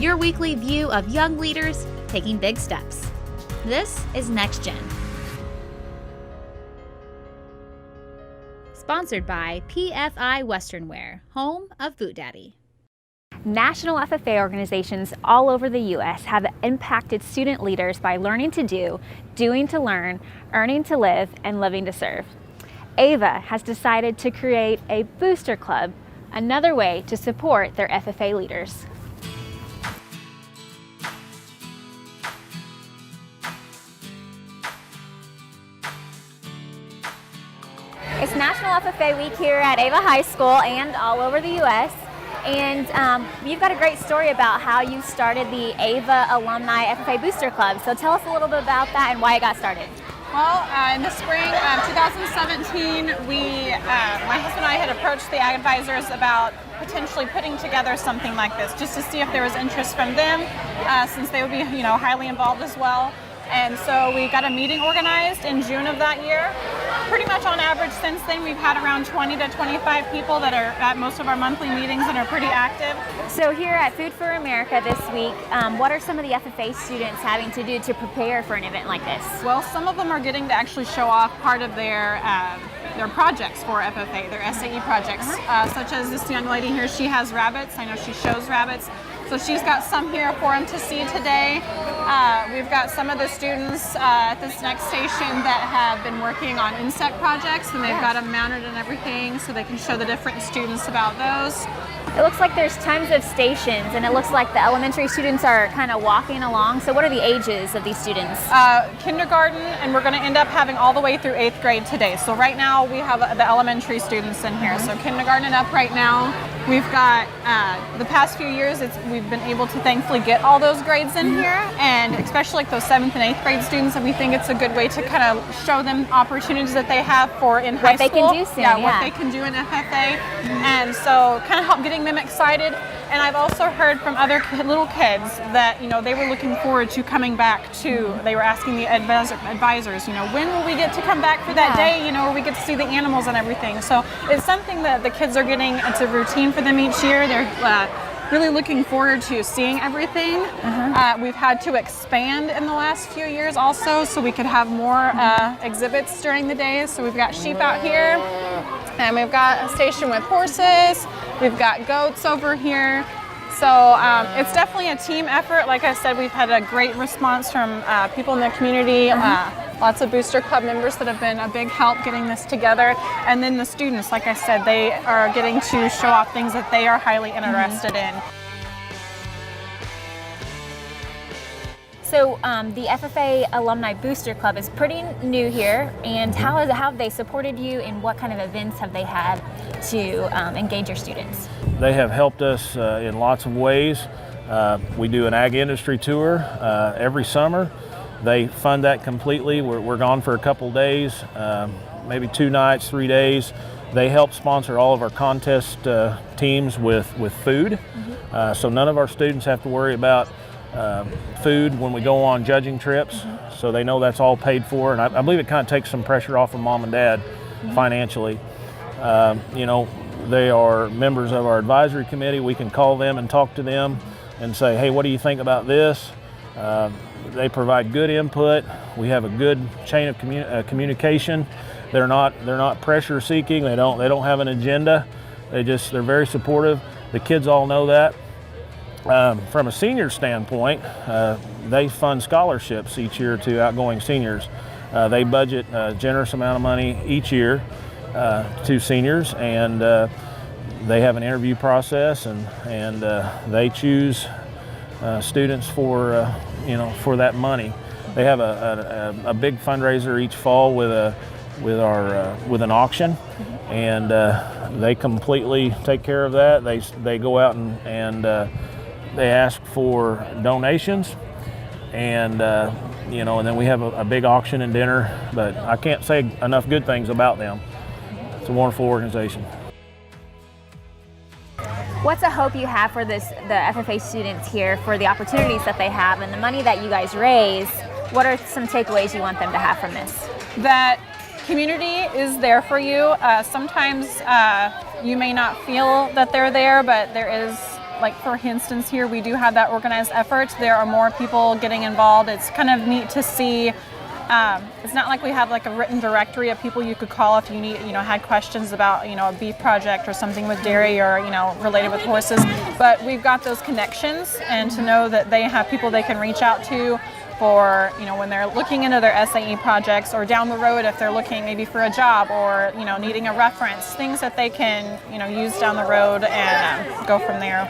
your weekly view of young leaders taking big steps. This is Next Gen. Sponsored by PFI Western Wear, home of Boot Daddy. National FFA organizations all over the U.S. have impacted student leaders by learning to do, doing to learn, earning to live, and living to serve. Ava has decided to create a booster club, another way to support their FFA leaders. It's National FFA Week here at Ava High School and all over the U.S. And you've got a great story about how you started the Ava Alumni FFA Booster Club. So tell us a little bit about that and why it got started. Well, in the spring of 2017, my husband and I had approached the ag advisors about potentially putting together something like this, just to see if there was interest from them, since they would be, highly involved as well. And so we got a meeting organized in June of that year. Pretty much on average since then, we've had around 20 to 25 people that are at most of our monthly meetings and are pretty active. So here at Food for America this week, what are some of the FFA students having to do to prepare for an event like this? Well, some of them are getting to actually show off part of their projects for FFA, their SAE projects, such as this young lady here. She has rabbits. I know she shows rabbits. So she's got some here for them to see today. We've got some of the students at this next station that have been working on insect projects, and they've got them mounted and everything so they can show the different students about those. It looks like there's tons of stations, and it looks like the elementary students are kind of walking along. So what are the ages of these students? Kindergarten, and we're going to end up having all the way through 8th grade today. So right now we have the elementary students in here. So kindergarten and up right now. We've got, the past few years, we've been able to thankfully get all those grades in here, and especially like those 7th and 8th grade students, and we think it's a good way to kind of show them opportunities that they have for in high school. What they can do soon, what they can do in FFA. And so kind of help getting them excited. And I've also heard from other little kids that, they were looking forward to coming back to, they were asking the advisors, when will we get to come back for that day, where we get to see the animals and everything. So it's something that the kids are getting, it's a routine for them each year. They're really looking forward to seeing everything. We've had to expand in the last few years also, so we could have more exhibits during the day. So we've got sheep out here, and we've got a station with horses. We've got goats over here. So it's definitely a team effort. Like I said, we've had a great response from people in the community, lots of Booster Club members that have been a big help getting this together. And then the students, like I said, they are getting to show off things that they are highly interested in. So the FFA Alumni Booster Club is pretty new here, and how have they supported you, and what kind of events have they had to engage your students? They have helped us in lots of ways. We do an ag industry tour every summer. They fund that completely. We're gone for a couple days, maybe 2 nights, 3 days. They help sponsor all of our contest teams with food, so none of our students have to worry about food when we go on judging trips, so they know that's all paid for, and I believe it kind of takes some pressure off of mom and dad financially. They are members of our advisory committee. We can call them and talk to them and say, hey, what do you think about this? They provide good input. We have a good chain of communication. They're not pressure seeking. They don't have an agenda. They're very supportive. The kids all know that. From a senior standpoint, they fund scholarships each year to outgoing seniors. They budget a generous amount of money each year to seniors, and they have an interview process, and they choose students for that money. They have a big fundraiser each fall with an auction, and they completely take care of that. They go out and they ask for donations, and and then we have a big auction and dinner. But I can't say enough good things about them. It's a wonderful organization. What's a hope you have for the FFA students here, for the opportunities that they have and the money that you guys raise? What are some takeaways you want them to have from this? That community is there for you. Sometimes you may not feel that they're there, but there is like for instance here, we do have that organized effort. There are more people getting involved. It's kind of neat to see. It's not like we have like a written directory of people you could call if you need, had questions about, a beef project or something with dairy or, related with horses. But we've got those connections, and to know that they have people they can reach out to for, when they're looking into their SAE projects, or down the road if they're looking maybe for a job or, needing a reference, things that they can, use down the road and go from there.